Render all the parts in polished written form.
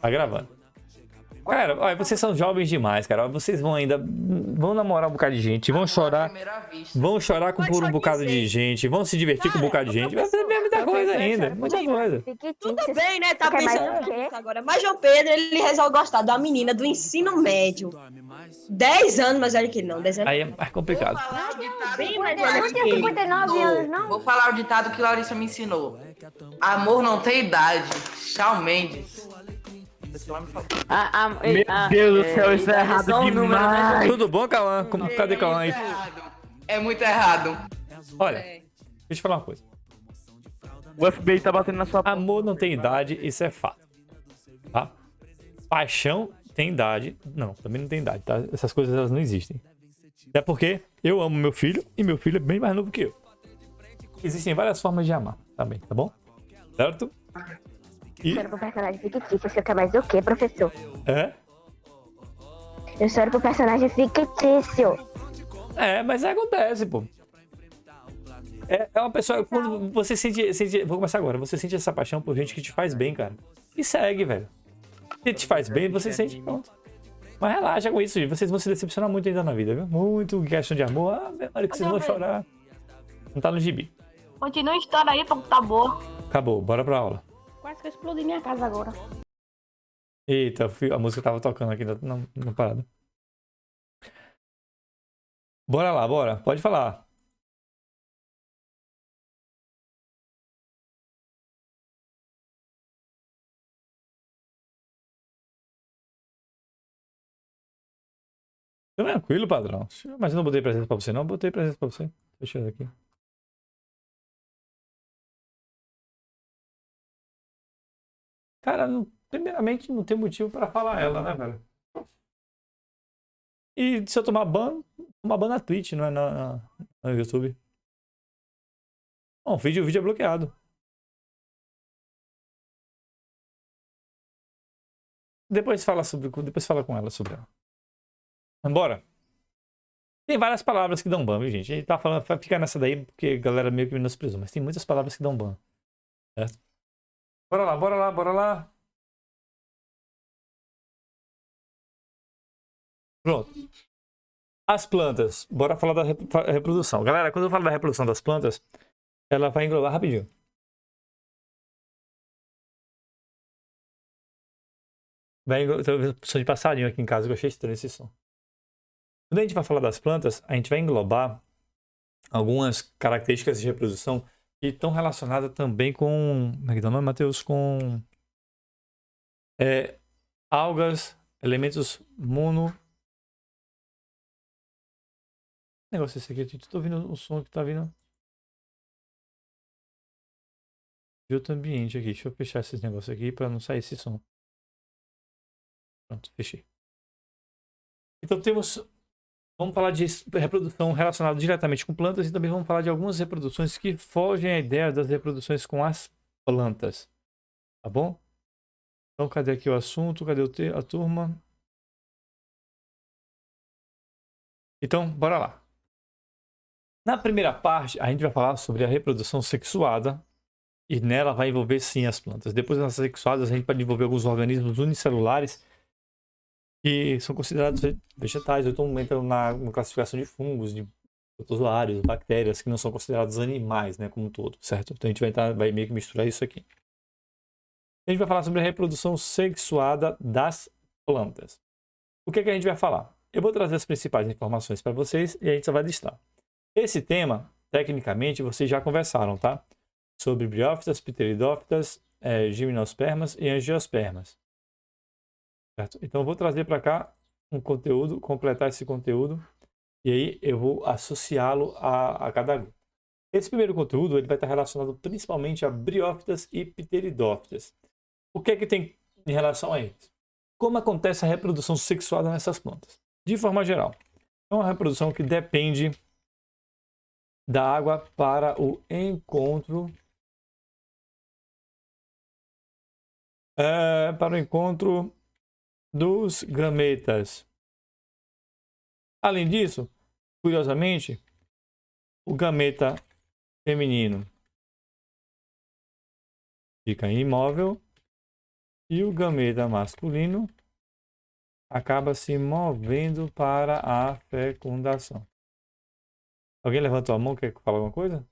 Tá gravando. Cara, olha, vocês são jovens demais, cara. Vocês vão namorar um bocado de gente, vão chorar. Vão chorar por um bocado de gente, vão se divertir com um bocado de gente. Vai fazer muita coisa ainda, muita coisa. Tudo bem, né? Tá pensando nisso agora. Mas João Pedro, ele resolve gostar da menina do ensino médio. 10 anos mais velho que ele, não. 10 anos. Aí é mais complicado. Bem mais Não velho que tinha ele. 59 anos, não? Vou falar o ditado que Larissa me ensinou. Amor não tem idade. Shawn Mendes. Meu Deus do céu, isso é errado demais. Tudo bom, Cauã? Cadê Cauã aí? É muito errado. Olha, deixa eu te falar uma coisa. O FBI tá batendo na sua porta. Amor não tem idade, isso é fato. Tá? Paixão tem idade. Não, também não tem idade, tá? Essas coisas elas não existem. Até porque eu amo meu filho e meu filho é bem mais novo que eu. Existem várias formas de amar também, tá bom? Certo? E... Eu choro pro personagem fictício, você quer mais o quê, professor? É? Eu choro pro personagem fictício. É, mas acontece, pô. É uma pessoa... Quando você sente... Vou começar agora. Você sente essa paixão por gente que te faz bem, cara. E segue, velho. Se te faz bem, você sente pronto. Mas relaxa com isso, gente. Vocês vão se decepcionar muito ainda na vida, viu? Muito questão de amor. Ah, olha que vocês vão chorar. Não tá no gibi. Continua a história aí, porque tá boa. Acabou, bora pra aula. Quase que eu explodi minha casa agora. Eita, a música tava tocando aqui na parada. Bora lá, bora. Pode falar. Tranquilo, padrão. Mas eu não botei presença pra você, não. Eu botei presença pra você. Deixa eu ver aqui. Cara, primeiramente não tem motivo pra falar ela, né, velho? E se eu tomar ban na Twitch, não é no YouTube. Bom, o vídeo é bloqueado. Depois fala com ela sobre ela. Vambora. Tem várias palavras que dão ban, viu, gente? A gente tá falando, vai ficar nessa daí porque a galera meio que menosprezou, mas tem muitas palavras que dão ban. Certo? Bora lá, bora lá, bora lá. Pronto. As plantas. Bora falar da reprodução. Galera, quando eu falo da reprodução das plantas, ela vai englobar rapidinho. Vai englobar... Tem uma som de passarinho aqui em casa que eu achei estranho esse som. Quando a gente vai falar das plantas, a gente vai englobar algumas características de reprodução que estão relacionadas também com... Como é que dá o nome, Matheus? Com algas, elementos mono... Que negócio é esse aqui? Eu tô ouvindo o som que tá vindo de outro ambiente aqui. Deixa eu fechar esses negócios aqui para não sair esse som. Pronto, fechei. Então vamos falar de reprodução relacionada diretamente com plantas e também vamos falar de algumas reproduções que fogem à ideia das reproduções com as plantas. Tá bom? Então cadê aqui o assunto? Cadê a turma? Então, bora lá. Na primeira parte, a gente vai falar sobre a reprodução sexuada e nela vai envolver sim as plantas. Depois das sexuadas, a gente pode envolver alguns organismos unicelulares que são considerados vegetais, ou então entram na classificação de fungos, de protozoários, bactérias, que não são considerados animais, né, como um todo, certo? Então a gente vai meio que misturar isso aqui. A gente vai falar sobre a reprodução sexuada das plantas. O que é que a gente vai falar? Eu vou trazer as principais informações para vocês e a gente só vai listar. Esse tema, tecnicamente, vocês já conversaram, tá? Sobre briófitas, pteridófitas, gimnospermas e angiospermas. Certo? Então eu vou trazer para cá um conteúdo, completar esse conteúdo, e aí eu vou associá-lo a cada grupo. Esse primeiro conteúdo ele vai estar relacionado principalmente a briófitas e pteridófitas. O que é que tem em relação a eles? Como acontece a reprodução sexuada nessas plantas? De forma geral, é uma reprodução que depende da água para o encontro dos gametas. Além disso, curiosamente, o gameta feminino fica imóvel E o gameta masculino acaba se movendo para a fecundação. Alguém levantou a mão, quer falar alguma coisa?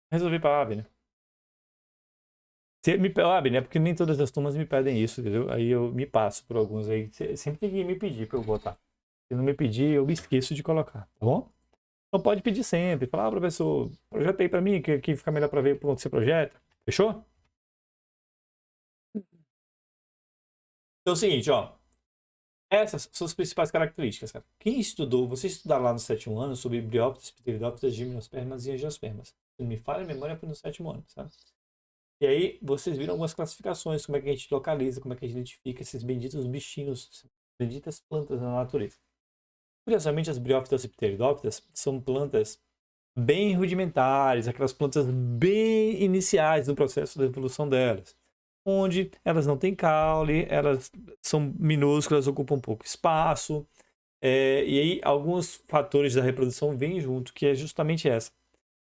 Resolvi parar, Abner. Abner, é porque nem todas as turmas me pedem isso, entendeu? Aí eu me passo por alguns aí. Sempre tem que me pedir para eu botar. Se não me pedir, eu me esqueço de colocar, tá bom? Então pode pedir sempre. Falar, professor, projeta aí para mim, que fica melhor para ver por onde você projeta. Fechou? Então é o seguinte, ó. Essas são as principais características, cara. Quem estudou, você estudar lá no 7º ano sobre briófitas, pteridófitas, gimnospermas e angiospermas. Se não me falha a memória, foi no 7º ano, sabe? E aí vocês viram algumas classificações, como é que a gente localiza, como é que a gente identifica esses benditos bichinhos, benditas plantas na natureza. Curiosamente, as briófitas e pteridófitas são plantas bem rudimentares, aquelas plantas bem iniciais no processo da evolução delas, onde elas não têm caule, elas são minúsculas, ocupam pouco espaço, e aí alguns fatores da reprodução vêm junto, que é justamente essa.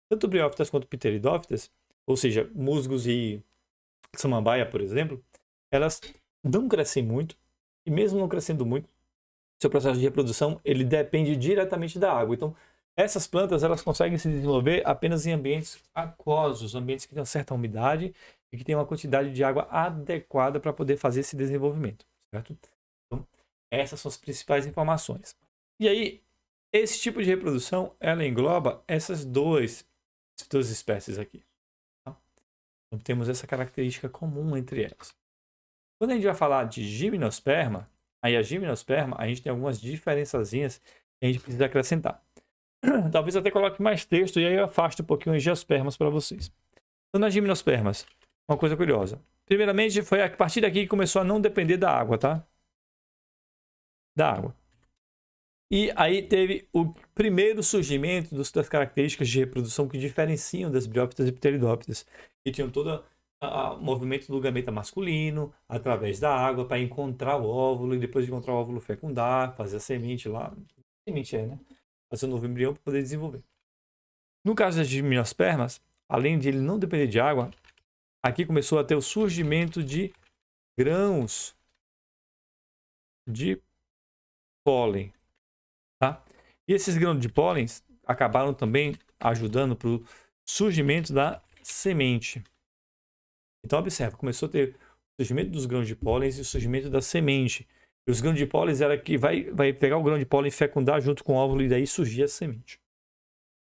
Tanto briófitas quanto pteridófitas, ou seja, musgos e samambaia, por exemplo, elas não crescem muito, e mesmo não crescendo muito, seu processo de reprodução ele depende diretamente da água. Então, essas plantas elas conseguem se desenvolver apenas em ambientes aquosos, ambientes que têm uma certa umidade e que têm uma quantidade de água adequada para poder fazer esse desenvolvimento, certo? Então, essas são as principais informações. E aí, esse tipo de reprodução, ela engloba essas duas espécies aqui. Tá? Então, temos essa característica comum entre elas. Quando a gente vai falar de gimnosperma, aí a gimnosperma, a gente tem algumas diferençazinhas que a gente precisa acrescentar. Talvez até coloque mais texto e aí eu afaste um pouquinho as angiospermas para vocês. Então, nas gimnospermas, uma coisa curiosa. Primeiramente, foi a partir daqui que começou a não depender da água, tá? Da água. E aí teve o primeiro surgimento das características de reprodução que diferenciam das briófitas e pteridófitas. E tinham todo o movimento do gameta masculino através da água para encontrar o óvulo e depois de encontrar o óvulo fecundar, fazer a semente lá. Semente né? Fazer um novo embrião para poder desenvolver. No caso das gimnospermas, além de ele não depender de água, aqui começou a ter o surgimento de grãos de pólen. Tá? E esses grãos de pólen acabaram também ajudando para o surgimento da semente. Então, observa, começou a ter o surgimento dos grãos de pólen e o surgimento da semente. E os grãos de pólen era que vai pegar o grão de pólen e fecundar junto com o óvulo e daí surgir a semente.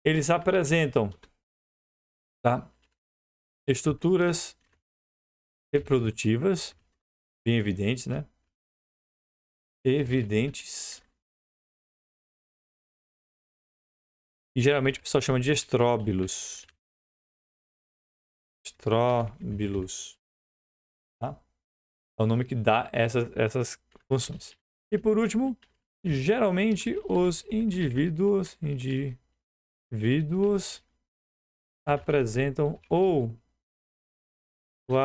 Eles apresentam, tá, estruturas reprodutivas bem evidentes, né? Evidentes. E geralmente o pessoal chama de estróbilos. Estróbilos. Tá? É o nome que dá essas funções. E por último, geralmente os indivíduos apresentam ou o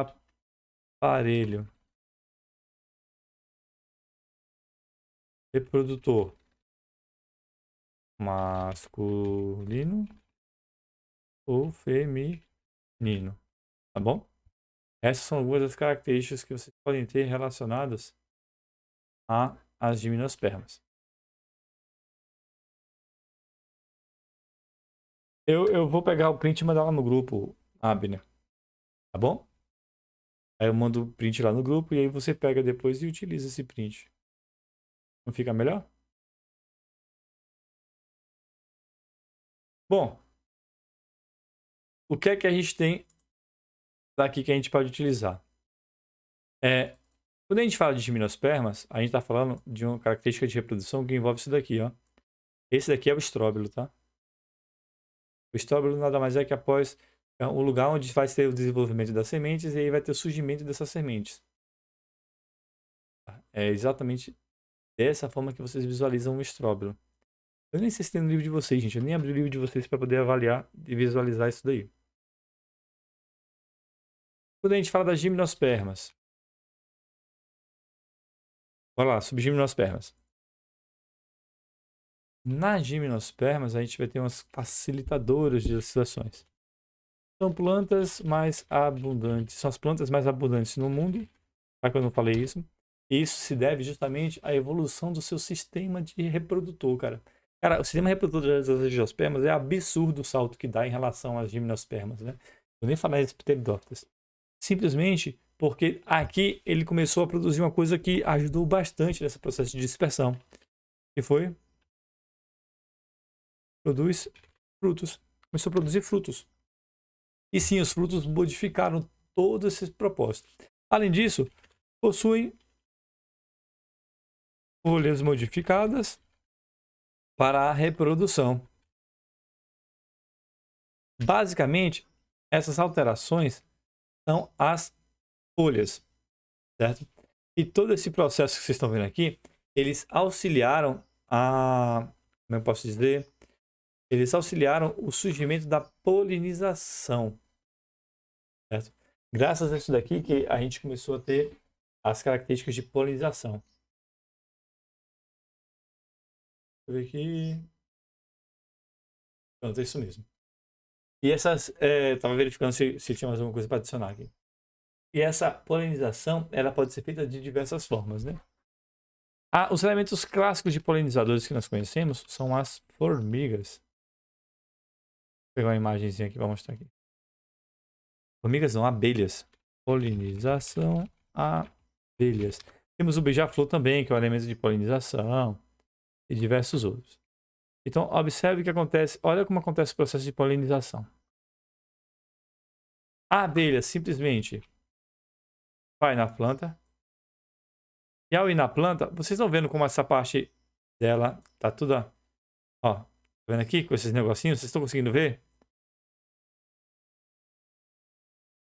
aparelho reprodutor masculino ou feminino, tá bom? Essas são algumas das características que vocês podem ter relacionadas às gimnospermas. Eu vou pegar o print e mandar lá no grupo, Abner, tá bom? Aí eu mando o print lá no grupo e aí você pega depois e utiliza esse print. Não fica melhor? Bom, o que é que a gente tem daqui que a gente pode utilizar? Quando a gente fala de gimnospermas, a gente está falando de uma característica de reprodução que envolve isso daqui, ó. Esse daqui é o estróbilo, tá? O estróbilo nada mais é que após o lugar onde vai ter o desenvolvimento das sementes e aí vai ter o surgimento dessas sementes. É exatamente dessa forma que vocês visualizam o estróbilo. Eu nem sei se tem no livro de vocês, gente. Eu nem abri o livro de vocês para poder avaliar e visualizar isso daí. Quando a gente fala das gimnospermas. Bora lá, subgimnospermas. Nas gimnospermas, a gente vai ter umas facilitadoras de oscilações. São plantas mais abundantes. São as plantas mais abundantes no mundo. Será que eu não falei isso? E isso se deve justamente à evolução do seu sistema de reprodutor, cara. Cara, o sistema reprodutor das angiospermas é absurdo o salto que dá em relação às gimnospermas, né? Eu nem falei das pteridófitas. Simplesmente porque aqui ele começou a produzir uma coisa que ajudou bastante nesse processo de dispersão. Que foi? Produz frutos. Começou a produzir frutos. E sim, os frutos modificaram todo esse propósito. Além disso, possuem folhas modificadas para a reprodução. Basicamente, essas alterações são as folhas, certo? E todo esse processo que vocês estão vendo aqui, eles auxiliaram como eu posso dizer? Eles auxiliaram o surgimento da polinização, certo? Graças a isso daqui que a gente começou a ter as características de polinização. Deixa eu ver aqui. Pronto, é isso mesmo. E essas, estava verificando se tinha mais alguma coisa para adicionar aqui. E essa polinização, ela pode ser feita de diversas formas, né? Os elementos clássicos de polinizadores que nós conhecemos são as formigas. Vou pegar uma imagenzinha aqui para mostrar aqui. Formigas não, abelhas. Polinização, abelhas. Temos o beija-flor também, que é um elemento de polinização. E diversos outros. Então, observe o que acontece. Olha como acontece o processo de polinização. A abelha simplesmente vai na planta. E ao ir na planta, vocês estão vendo como essa parte dela tá toda... Ó, tá vendo aqui com esses negocinhos? Vocês estão conseguindo ver?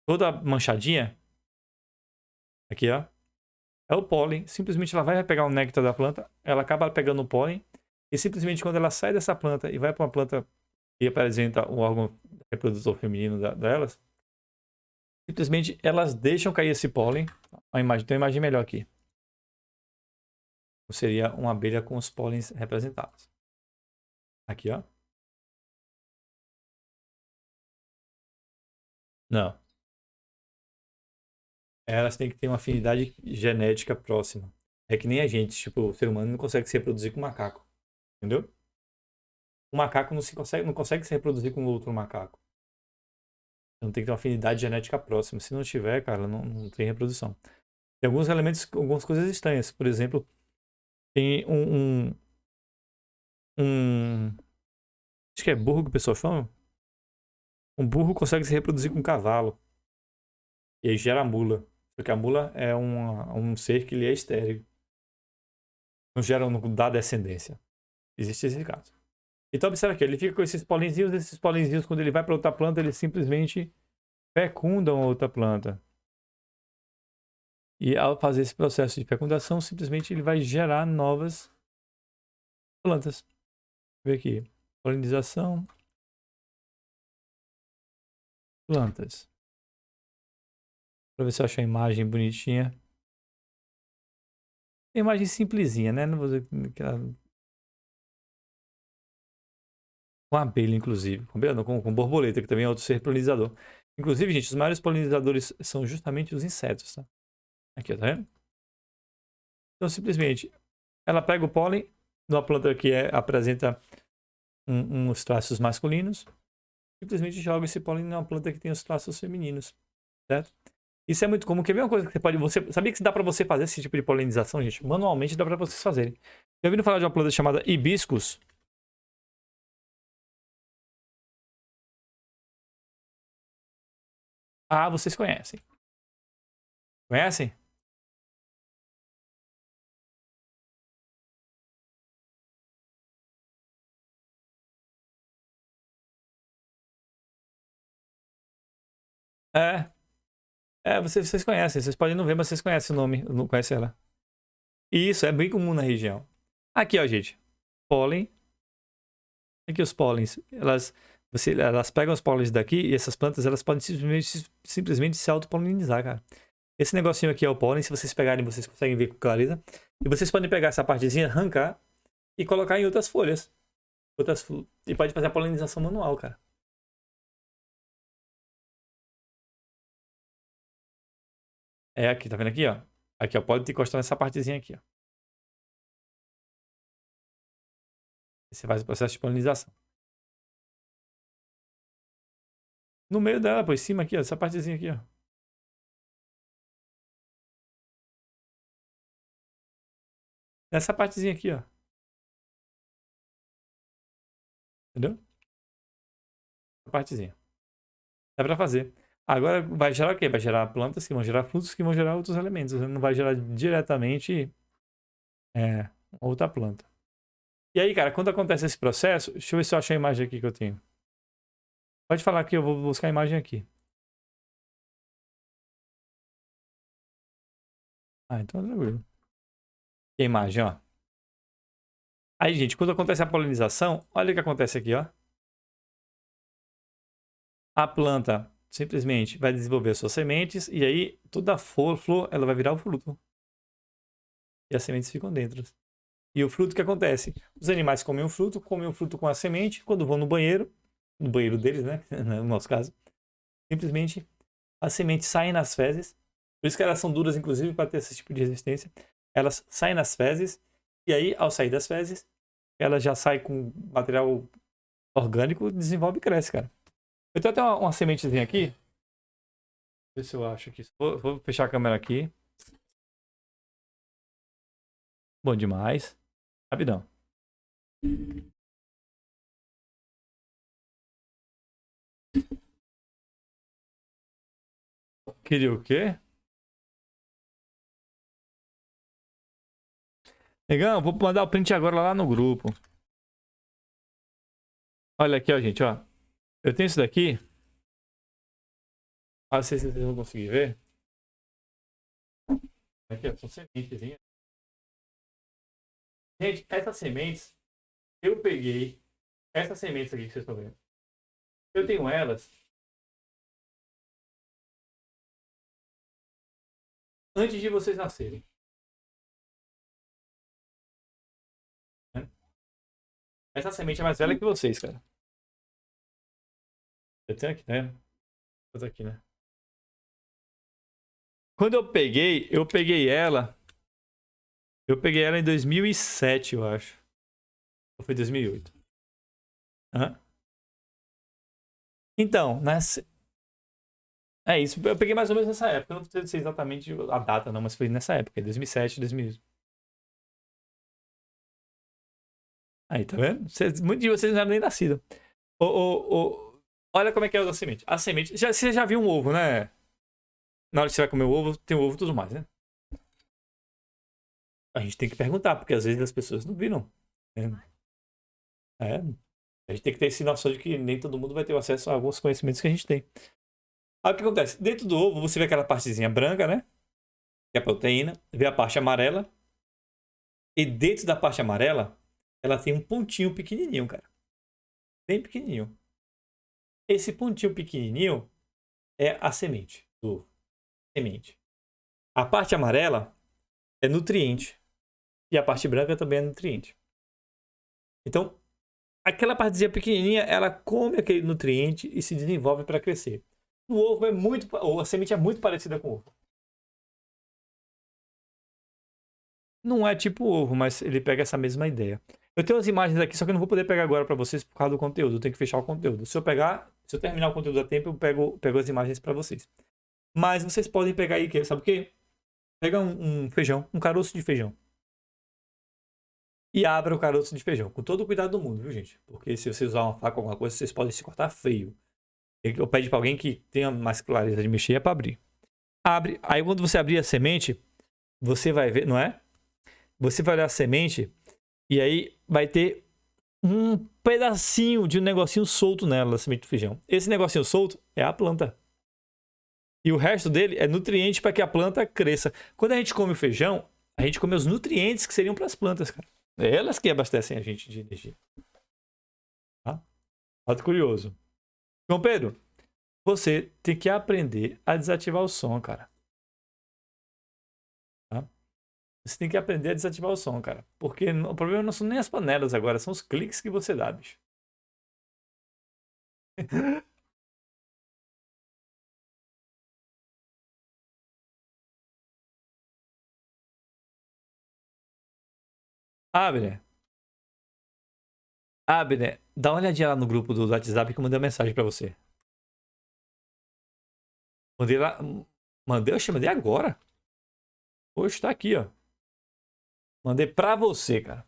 Toda manchadinha. Aqui, ó. É o pólen. Simplesmente ela vai pegar o néctar da planta. Ela acaba pegando o pólen. E simplesmente quando ela sai dessa planta e vai para uma planta que apresenta o órgão reprodutor feminino delas, simplesmente elas deixam cair esse pólen. Tem uma imagem melhor aqui. Seria uma abelha com os pólens representados. Aqui, ó. Não. Elas têm que ter uma afinidade genética próxima. É que nem a gente, tipo, o ser humano não consegue se reproduzir com macaco. Entendeu? O macaco não consegue se reproduzir com outro macaco. Então tem que ter uma afinidade genética próxima. Se não tiver, cara, não tem reprodução. Tem alguns elementos, algumas coisas estranhas. Por exemplo, tem acho que é burro que o pessoal chama. Um burro consegue se reproduzir com um cavalo. E aí gera a mula. Porque a mula é um ser que ele é estéril. Não gera, não dá descendência. Existe esse caso. Então observa aqui, ele fica com esses polenzinhos, quando ele vai para outra planta, eles simplesmente fecundam a outra planta. E ao fazer esse processo de fecundação, simplesmente ele vai gerar novas plantas. Vê aqui, polinização, plantas. Para ver se eu acho a imagem bonitinha. Tem imagem simplesinha, né? Não vou dizer que ela... Com abelha, inclusive. Com borboleta, que também é outro ser polinizador. Inclusive, gente, os maiores polinizadores são justamente os insetos, tá? Aqui, tá vendo? Então, simplesmente, ela pega o pólen numa planta que apresenta uns traços masculinos. Simplesmente joga esse pólen numa planta que tem os traços femininos, certo? Isso é muito comum. Quer ver uma coisa que você sabia que dá pra você fazer esse tipo de polinização, gente? Manualmente dá pra vocês fazerem. Já ouviram falar de uma planta chamada hibiscus? Ah, vocês conhecem. Conhecem? Vocês conhecem. Vocês podem não ver, mas vocês conhecem o nome. Não conhecem ela. Isso, é bem comum na região. Aqui, ó, gente. Pólen Aqui os pólens, elas pegam os pólens daqui e essas plantas elas podem simplesmente se autopolinizar, cara. Esse negocinho aqui é o pólen, se vocês pegarem, vocês conseguem ver com clareza. E vocês podem pegar essa partezinha, arrancar e colocar em outras folhas. E pode fazer a polinização manual, cara. É aqui, tá vendo aqui, ó? Aqui, ó, pode encostar nessa partezinha aqui, ó. Você faz o processo de polinização. No meio dela, por cima aqui, ó, essa partezinha aqui, ó. Nessa partezinha aqui, ó. Entendeu? Essa partezinha. Dá pra fazer. Agora vai gerar o quê? Vai gerar plantas que vão gerar frutos que vão gerar outros elementos. Não vai gerar diretamente outra planta. E aí, cara, quando acontece esse processo... Deixa eu ver se eu acho a imagem aqui que eu tenho. Pode falar que eu vou buscar a imagem aqui. Ah, então tranquilo. A imagem, ó. Aí, gente, quando acontece a polinização, olha o que acontece aqui, ó. A planta simplesmente vai desenvolver as suas sementes e aí toda a flor ela vai virar o fruto. E as sementes ficam dentro. E o fruto, o que acontece? Os animais comem o fruto com a semente, quando vão no banheiro deles, né? No nosso caso, simplesmente as sementes saem nas fezes. Por isso que elas são duras, inclusive, para ter esse tipo de resistência. Elas saem nas fezes e aí, ao sair das fezes, ela já sai com material orgânico, desenvolve e cresce, cara. Eu tenho até uma sementezinha aqui. Deixa eu ver se eu acho aqui. Vou fechar a câmera aqui. Bom demais. Rapidão. Queria o quê? Negão, vou mandar o print agora lá no grupo. Olha aqui, ó, gente, ó. Eu tenho isso daqui. Não sei se vocês vão conseguir ver. Aqui, ó, são sementezinhas. Gente, essas sementes, eu peguei essas sementes aqui que vocês estão vendo. Eu tenho elas antes de vocês nascerem. Essa semente é mais velha que vocês, cara. Eu tenho aqui, né? Vou aqui, né? Quando eu peguei ela. Eu peguei ela em 2007, eu acho. Ou foi 2008? Então, é isso. Eu peguei mais ou menos nessa época. Eu não sei exatamente a data, não, mas foi nessa época, 2007, 2008. Aí, tá vendo? Muitos de vocês não eram nem nascidos. Olha como é que é a semente. A semente... Você já viu um ovo, né? Na hora que você vai comer o ovo, tem o ovo e tudo mais, né? A gente tem que perguntar, porque às vezes as pessoas não viram. A gente tem que ter essa noção de que nem todo mundo vai ter acesso a alguns conhecimentos que a gente tem. Aí o que acontece? Dentro do ovo, você vê aquela partezinha branca, né? Que é a proteína. Vê a parte amarela. E dentro da parte amarela, ela tem um pontinho pequenininho, cara. Bem pequenininho. Esse pontinho pequenininho é a semente do ovo. Semente. A parte amarela é nutriente. E a parte branca também é nutriente. Então, aquela partezinha pequenininha, ela come aquele nutriente e se desenvolve para crescer. O ovo a semente é muito parecida com o ovo. Não é tipo ovo, mas ele pega essa mesma ideia. Eu tenho as imagens aqui, só que eu não vou poder pegar agora para vocês por causa do conteúdo. Eu tenho que fechar o conteúdo. Se eu terminar o conteúdo a tempo, eu pego as imagens para vocês. Mas vocês podem pegar aí, sabe o quê? Pega um feijão, um caroço de feijão. E abra o caroço de feijão. Com todo o cuidado do mundo, viu, gente? Porque se você usar uma faca ou alguma coisa, vocês podem se cortar feio. Eu peço para alguém que tenha mais clareza de mexer para abrir. Abre. Aí quando você abrir a semente, você vai ver, não é? Você vai olhar a semente e aí vai ter um pedacinho de um negocinho solto nela, a semente do feijão. Esse negocinho solto é a planta. E o resto dele é nutriente para que a planta cresça. Quando a gente come o feijão, a gente come os nutrientes que seriam para as plantas, cara. É elas que abastecem a gente de energia. Fato curioso. João Pedro, você tem que aprender a desativar o som, cara. Tá? Você tem que aprender a desativar o som, cara. Porque o problema não são nem as panelas agora, são os cliques que você dá, bicho. Abner, Abner, dá uma olhadinha lá no grupo do WhatsApp que eu mandei uma mensagem pra você. Mandei lá. Mandei, oxe, mandei agora. Hoje tá aqui, ó. Mandei pra você, cara.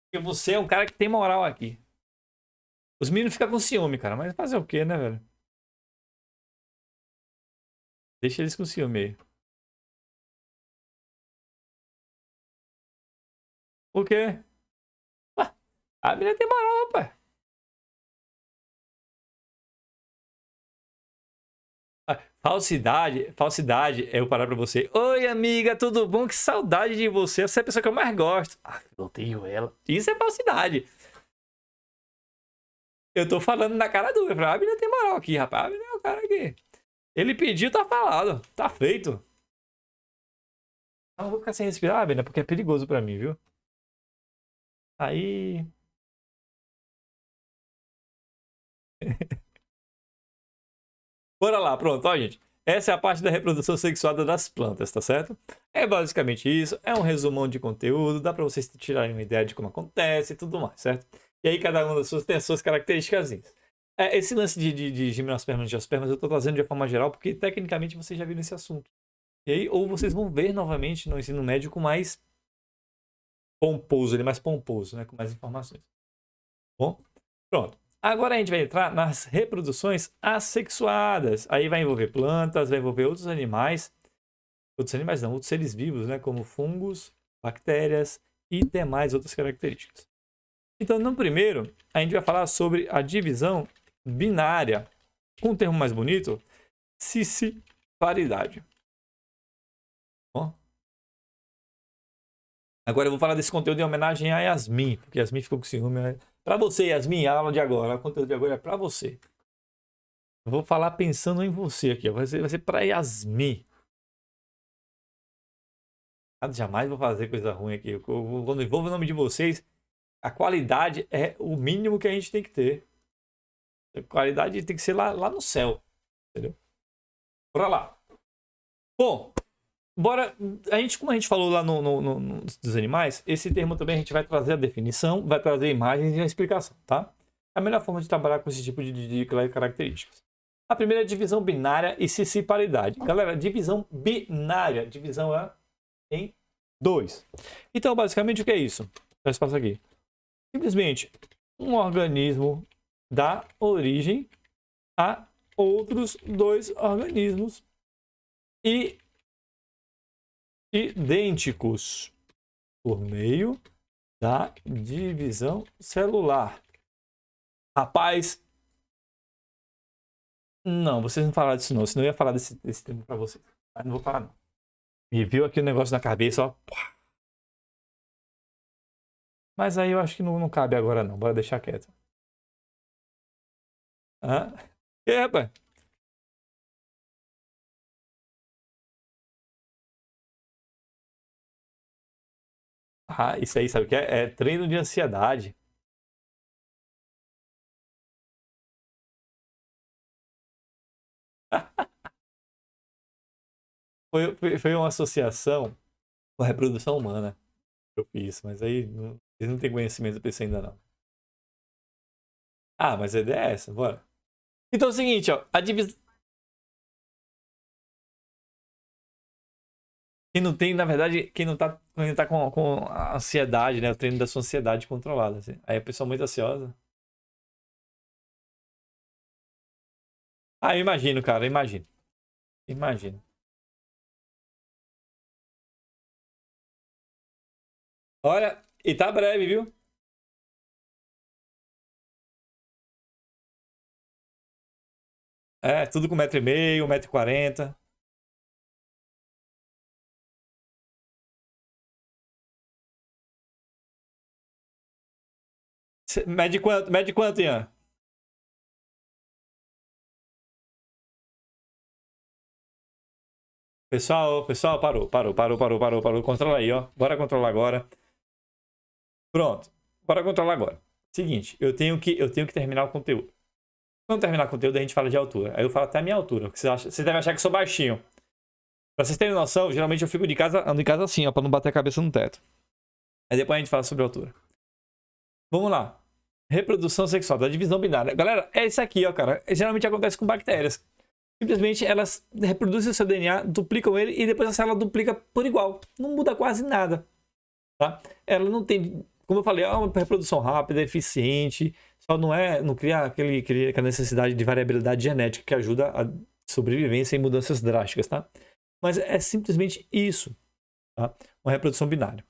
Porque você é um cara que tem moral aqui. Os meninos ficam com ciúme, cara. Mas fazer o quê, né, velho? Deixa eles com ciúme aí. O quê? Ué, a menina tem moral, rapaz. Falsidade é eu parar pra você. Oi, amiga, tudo bom? Que saudade de você. Você é a pessoa que eu mais gosto. Ah, eu odeio ela. Isso é falsidade. Eu tô falando na cara dura. A menina tem moral aqui, rapaz. A menina é o cara aqui. Ele pediu, tá falado. Tá feito. Não vou ficar sem respirar, Bena, porque é perigoso pra mim, viu? Aí. Bora lá, pronto, ó, gente. Essa é a parte da reprodução sexuada das plantas, tá certo? É basicamente isso. É um resumão de conteúdo. Dá pra vocês tirarem uma ideia de como acontece e tudo mais, certo? E aí cada uma das suas tem as suas características. Esse lance de gimnospermas e angiospermas eu tô trazendo de uma forma geral porque tecnicamente vocês já viram esse assunto. E aí, ou vocês vão ver novamente no ensino médio com mais pomposo, mais pomposo, né? Com mais informações. Bom, pronto. Agora a gente vai entrar nas reproduções assexuadas. Aí vai envolver plantas, vai envolver outros animais. Outros animais não, outros seres vivos, né? Como fungos, bactérias e demais outras características. Então, no primeiro, a gente vai falar sobre a divisão binária. Com um termo mais bonito, cisparidade. Bom, agora eu vou falar desse conteúdo em homenagem a Yasmin, porque Yasmin ficou com ciúme. Pra você, Yasmin, a aula de agora, o conteúdo de agora é pra você. Eu vou falar pensando em você aqui, vai ser pra Yasmin. Jamais vou fazer coisa ruim aqui. Quando envolvo o nome de vocês, a qualidade é o mínimo que a gente tem que ter. A qualidade tem que ser lá no céu. Entendeu? Bora lá. Bom, bora. Como a gente falou lá dos animais, esse termo também a gente vai trazer a definição, vai trazer imagens e a explicação, tá? É a melhor forma de trabalhar com esse tipo de características. A primeira é a divisão binária e cisparidade. Galera, divisão binária. Divisão é em 2. Então, basicamente, o que é isso? Dá espaço aqui. Simplesmente, um organismo dá origem a outros 2 organismos idênticos por meio da divisão celular. Rapaz, não, vocês não falaram disso não, senão eu ia falar desse termo pra vocês. Mas não vou falar não. Me viu aqui o negócio na cabeça, ó. Mas aí eu acho que não cabe agora não, bora deixar quieto. Ah, rapaz? Ah, isso aí, sabe o que é? É treino de ansiedade. Foi uma associação com a reprodução humana. Eu fiz, mas aí eles não têm conhecimento pra isso ainda não. Ah, mas a ideia é essa, bora. Então é o seguinte, ó, a divisão... Quem não tem, na verdade, quem não tá com a ansiedade, né? O treino da sua ansiedade controlada. Assim. Aí a pessoa muito ansiosa. Ah, eu imagino, cara, eu imagino. Imagino. Olha, e tá breve, viu? É, tudo com 1,5 m, 1,40 m. Mede quanto, Ian? Pessoal, parou. Controla aí, ó. Bora controlar agora. Pronto. Bora controlar agora. Seguinte, eu tenho que terminar o conteúdo. Quando terminar o conteúdo, a gente fala de altura. Aí eu falo até a minha altura. Você deve achar que eu sou baixinho. Pra vocês terem noção, geralmente eu fico ando em casa assim, ó, pra não bater a cabeça no teto. Aí depois a gente fala sobre altura. Vamos lá. Reprodução sexual, da divisão binária. Galera, é isso aqui, ó, cara. Geralmente acontece com bactérias. Simplesmente elas reproduzem o seu DNA, duplicam ele e depois a célula duplica por igual. Não muda quase nada. Tá? Ela não tem, como eu falei, é uma reprodução rápida, eficiente. Só não cria aquela necessidade de variabilidade genética que ajuda a sobrevivência em mudanças drásticas, tá? Mas é simplesmente isso, tá? Uma reprodução binária.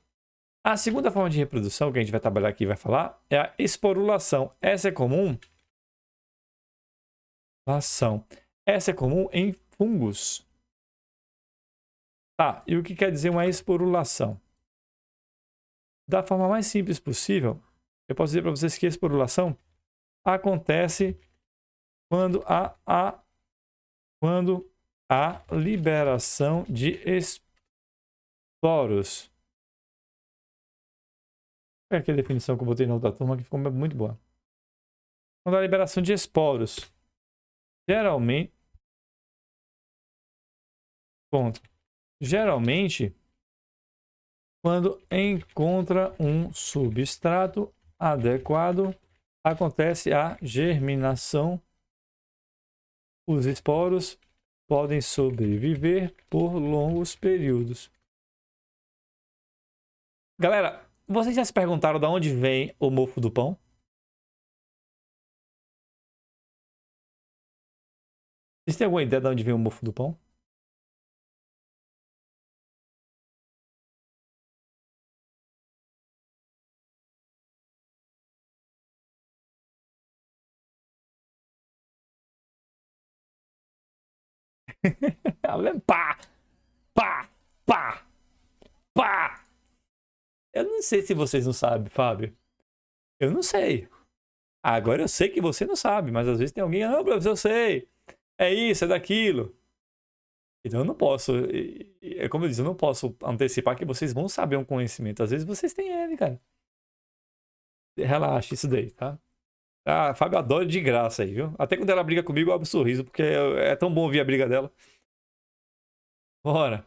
A segunda forma de reprodução que a gente vai trabalhar aqui e vai falar é a esporulação. Essa é comum. Essa é comum em fungos. Tá, e o que quer dizer uma esporulação? Da forma mais simples possível, eu posso dizer para vocês que a esporulação acontece quando há liberação de esporos. Qual é aqui a definição que eu botei na outra turma que ficou muito boa? Quando há liberação de esporos. Geralmente, quando encontra um substrato adequado, acontece a germinação. Os esporos podem sobreviver por longos períodos. Galera, vocês já se perguntaram de onde vem o mofo do pão? Vocês têm alguma ideia de onde vem o mofo do pão? Pá! Pá! Pá! Pá! Eu não sei se vocês não sabem, Fábio. Eu não sei. Agora eu sei que você não sabe, mas às vezes tem alguém, não, professor, eu sei. É isso, é daquilo. Então eu não posso, é como eu disse, eu não posso antecipar que vocês vão saber um conhecimento. Às vezes vocês têm ele, cara. Relaxa, isso daí, tá? A Fábio adora de graça aí, viu? Até quando ela briga comigo, eu abro um sorriso, porque é tão bom ouvir a briga dela. Bora.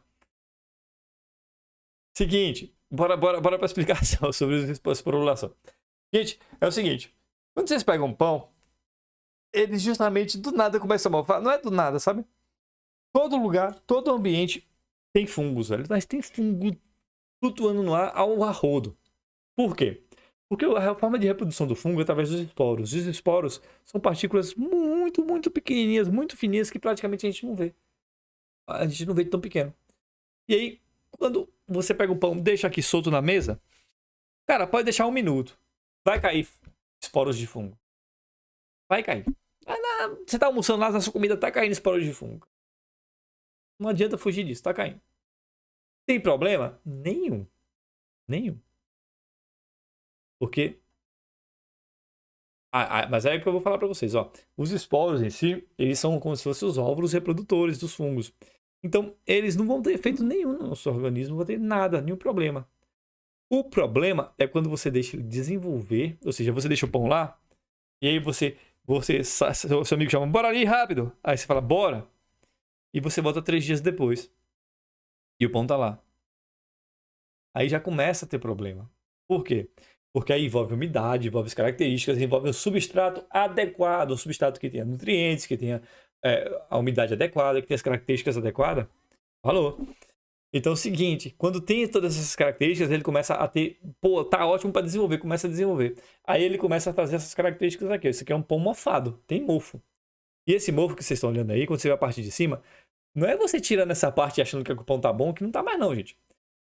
Seguinte, bora pra explicação sobre a esporulação. Gente, é o seguinte. Quando vocês pegam um pão, eles justamente do nada começam a mofar. Não é do nada, sabe? Todo lugar, todo ambiente tem fungos, velho. Mas tem fungo flutuando no ar ao arrodo. Por quê? Porque a forma de reprodução do fungo é através dos esporos. Os esporos são partículas muito, muito pequenininhas, muito fininhas, que praticamente a gente não vê. A gente não vê tão pequeno. E aí, quando você pega o pão e deixa aqui solto na mesa, cara, pode deixar 1 minuto. Vai cair esporos de fungo. Vai cair. Você tá almoçando lá, na sua comida tá caindo esporos de fungo. Não adianta fugir disso, tá caindo. Tem problema? Nenhum. Porque... mas é o que eu vou falar pra vocês, ó. Os esporos em si, eles são como se fossem os óvulos reprodutores dos fungos. Então, eles não vão ter efeito nenhum no nosso organismo, não vão ter nada, nenhum problema. O problema é quando você deixa ele desenvolver, ou seja, você deixa o pão lá, e aí seu amigo chama, bora ali rápido. Aí você fala, bora. E você volta 3 dias depois. E o pão tá lá. Aí já começa a ter problema. Por quê? Porque aí envolve umidade, envolve as características, envolve um substrato adequado, um substrato que tenha nutrientes, que tenha a umidade adequada, que tenha as características adequadas. Falou. Então é o seguinte, quando tem todas essas características, ele começa a ter, pô, tá ótimo para desenvolver, começa a desenvolver. Aí ele começa a trazer essas características aqui. Isso aqui é um pão mofado, tem mofo. E esse mofo que vocês estão olhando aí, quando você vê a parte de cima, não é você tirando essa parte achando que o pão tá bom, que não tá mais não, gente.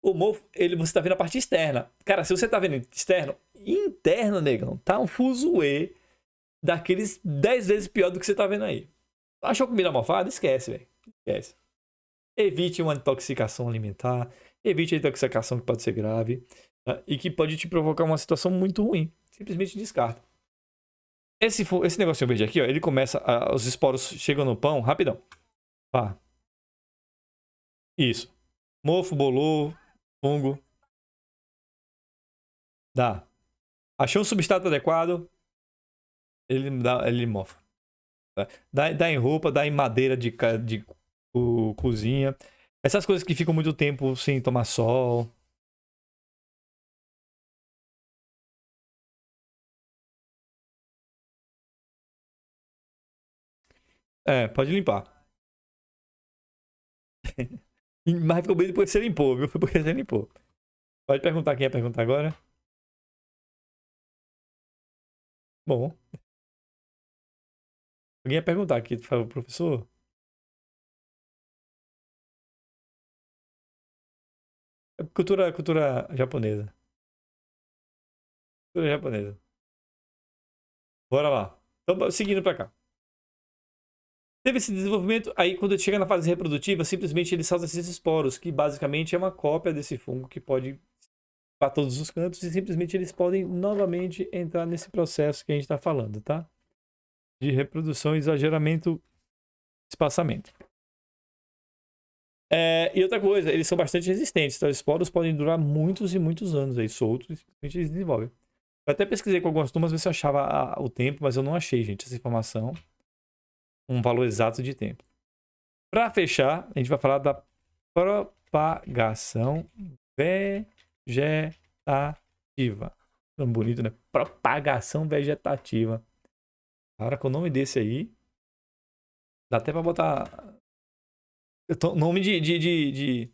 O mofo, você tá vendo a parte externa. Cara, se você tá vendo externo, interno, negão, tá um fuzuê daqueles 10 vezes pior do que você tá vendo aí. Achou comida mofada? Esquece, velho. Esquece. Evite uma intoxicação alimentar. Evite a intoxicação que pode ser grave, tá? E que pode te provocar uma situação muito ruim. Simplesmente descarta. Esse negocinho verde aqui, ó, ele começa... os esporos chegam no pão rapidão. Pá. Isso. Mofo, bolor, fungo. Dá. Achou um substrato adequado, ele mofa. Dá em roupa, dá em madeira de cozinha. Essas coisas que ficam muito tempo sem tomar sol. Pode limpar. Mas ficou bem depois que você limpou, viu? Foi porque você limpou. Pode perguntar quem ia perguntar agora. Bom. Alguém ia perguntar aqui, por favor, professor? Cultura japonesa. Cultura japonesa. Bora lá. Então, seguindo pra cá. Teve esse desenvolvimento, aí quando chega na fase reprodutiva, simplesmente ele solta esses esporos, que basicamente é uma cópia desse fungo que pode ir para todos os cantos e simplesmente eles podem novamente entrar nesse processo que a gente está falando, tá? De reprodução, exageramento, espaçamento. E outra coisa, eles são bastante resistentes, então os esporos podem durar muitos e muitos anos aí soltos e simplesmente eles desenvolvem. Eu até pesquisei com algumas turmas ver se eu achava o tempo, mas eu não achei, gente, essa informação. Um valor exato de tempo. Para fechar, a gente vai falar da propagação vegetativa. Tão bonito, né? Propagação vegetativa. Cara, com o nome desse aí, dá até para botar nome de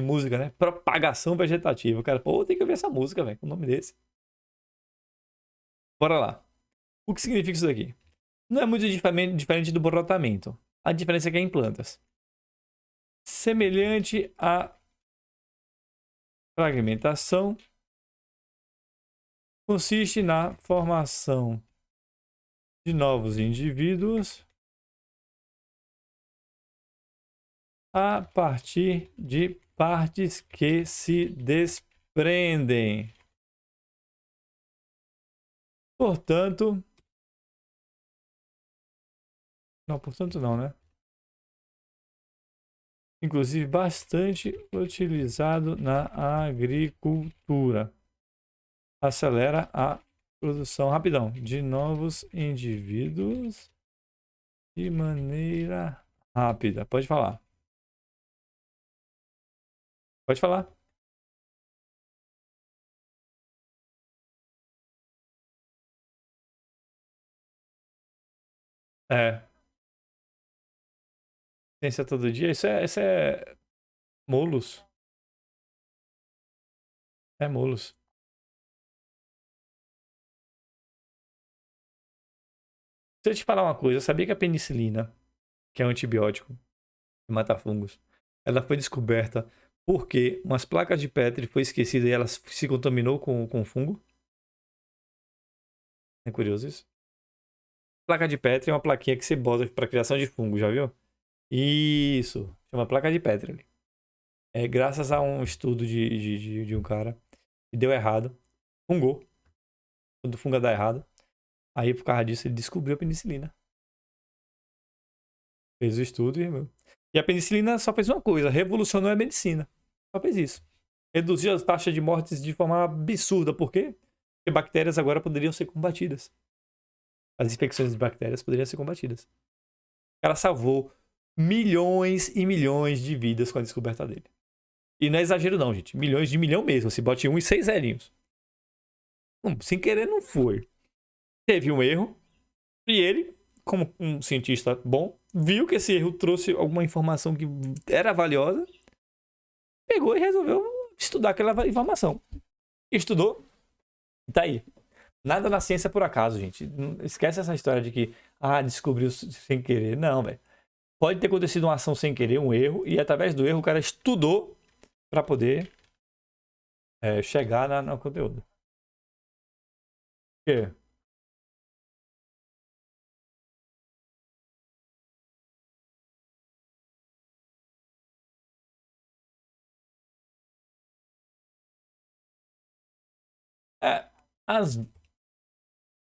música, né? Propagação vegetativa. Cara, pô, tem que ouvir essa música, velho, com o nome desse. Bora lá. O que significa isso daqui? Não é muito diferente do brotamento. A diferença é que é em plantas. Semelhante à fragmentação, consiste na formação de novos indivíduos a partir de partes que se desprendem. Portanto, não, né? Inclusive bastante utilizado na agricultura. Acelera a produção, rapidão, de novos indivíduos de maneira rápida. Pode falar. Pode falar. Ciência todo dia? Isso é molos. É molos. Deixa eu te falar uma coisa. Eu sabia que a penicilina, que é um antibiótico que mata fungos, ela foi descoberta porque umas placas de Petri foi esquecida e ela se contaminou com fungo? É curioso isso? Placa de Petri é uma plaquinha que você bota para criação de fungo, já viu? Isso, chama placa de Petri. É graças a um estudo de um cara que deu errado, fungou. Quando funga dá errado, aí por causa disso ele descobriu a penicilina. Fez o estudo e a penicilina só fez uma coisa, revolucionou a medicina. Só fez isso. Reduziu as taxas de mortes de forma absurda. Por quê? Porque bactérias agora poderiam ser combatidas. As infecções de bactérias poderiam ser combatidas. O cara salvou milhões e milhões de vidas com a descoberta dele. E não é exagero não, gente. Milhões de milhão mesmo. Se bote 1 e 6 zerinhos. Sem querer não foi. Teve um erro. E ele, como um cientista bom, viu que esse erro trouxe alguma informação que era valiosa. Pegou e resolveu estudar aquela informação. Estudou. E tá aí. Nada na ciência por acaso, gente. Esquece essa história de que descobriu sem querer. Não, velho. Pode ter acontecido uma ação sem querer, um erro, e através do erro o cara estudou para poder chegar no conteúdo. O quê?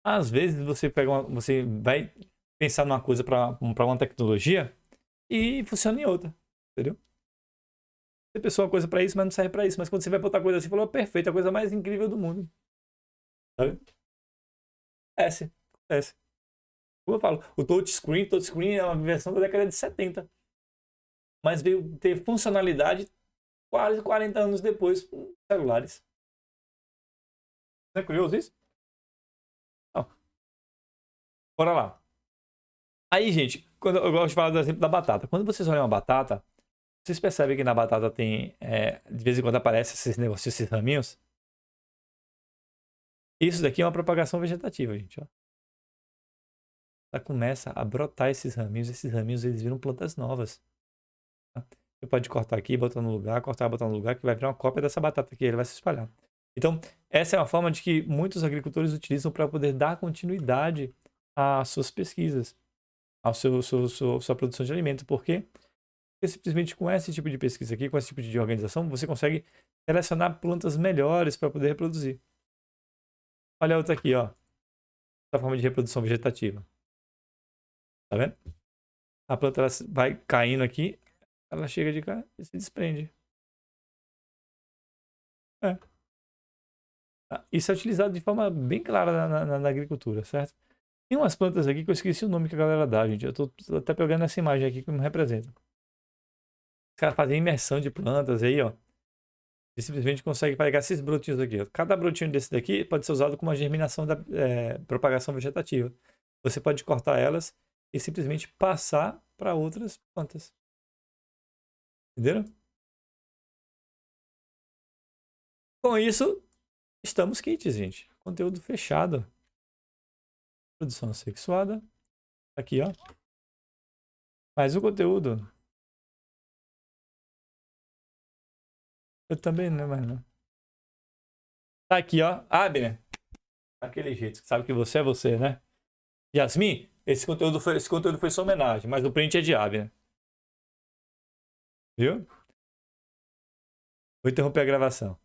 Às vezes você vai pensar numa coisa para uma tecnologia e funciona em outra, entendeu? Você pensou uma coisa pra isso, mas não serve pra isso. Mas quando você vai botar coisa assim, falou, perfeito, a coisa mais incrível do mundo. Sabe? Acontece. Como eu falo, o touchscreen é uma versão da década de 70. Mas veio ter funcionalidade quase 40 anos depois com celulares. Não é curioso isso? Não. Bora lá. Aí, gente, quando eu gosto de falar do exemplo da batata. Quando vocês olham uma batata, vocês percebem que na batata tem, de vez em quando aparece esses negócios, esses raminhos? Isso daqui é uma propagação vegetativa, gente. Ó. Ela começa a brotar esses raminhos eles viram plantas novas. Tá? Você pode cortar aqui, botar no lugar, cortar, botar no lugar, que vai virar uma cópia dessa batata aqui, ele vai se espalhar. Então, essa é uma forma de que muitos agricultores utilizam para poder dar continuidade às suas pesquisas, à sua produção de alimento. Por quê? Porque simplesmente com esse tipo de pesquisa aqui, com esse tipo de organização, você consegue selecionar plantas melhores para poder reproduzir. Olha a outra aqui, ó. Essa forma de reprodução vegetativa. Tá vendo? A planta ela vai caindo aqui, ela chega de cá e se desprende. Isso é utilizado de forma bem clara na agricultura, certo? Tem umas plantas aqui que eu esqueci o nome que a galera dá, gente. Eu tô até pegando essa imagem aqui que me representa. Os caras fazem imersão de plantas aí, ó. E simplesmente consegue pegar esses brotinhos aqui. Ó. Cada brotinho desse daqui pode ser usado como uma germinação da propagação vegetativa. Você pode cortar elas e simplesmente passar para outras plantas. Entenderam? Com isso, estamos quites, gente. Conteúdo fechado. Produção sexuada. Aqui, ó. Mais um conteúdo. Eu também não, mas não. Tá aqui, ó. Abner. Daquele jeito. Sabe que você é você, né? Yasmin, esse conteúdo foi sua homenagem, mas o print é de Abner. Viu? Vou interromper a gravação.